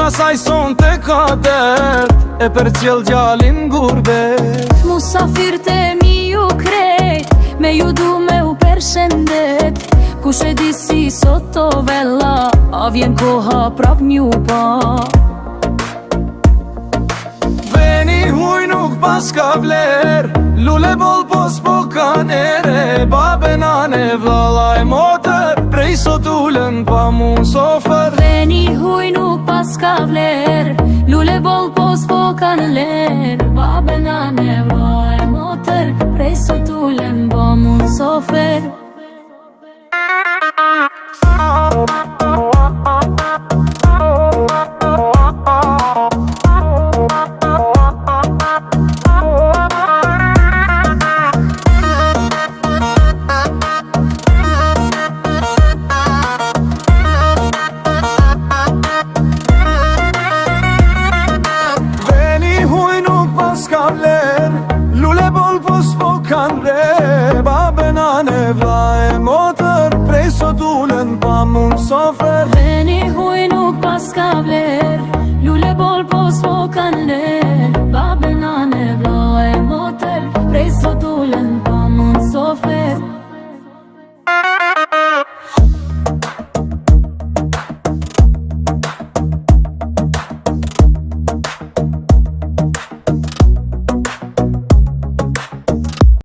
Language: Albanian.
saj son të kadet, e për cjell gjallin gurbet. Musafir të mi ju krejt, me ju du me u përshëndet. Kush e di si sot to vella, a vjen koha prap m'ju pa. Veni huj nuk pas ka vler, lule bol pos po kanere. Babe, nane, vllalla e motër, prej sot ulen pa mu sofer. Veni huj nuk pas ka vler, lule bol pos po kan ler. Babe, nane, vllalla e motër, prej sot ulen pa mu sofer. Lule bol pos po kan re, babe, nane, vlla e motër, prej sot ulen pa mun sofer. Veni huj nuk pas ka vler, lule bol pos po kan ler. Babe, nane, vlla e motër, prej sot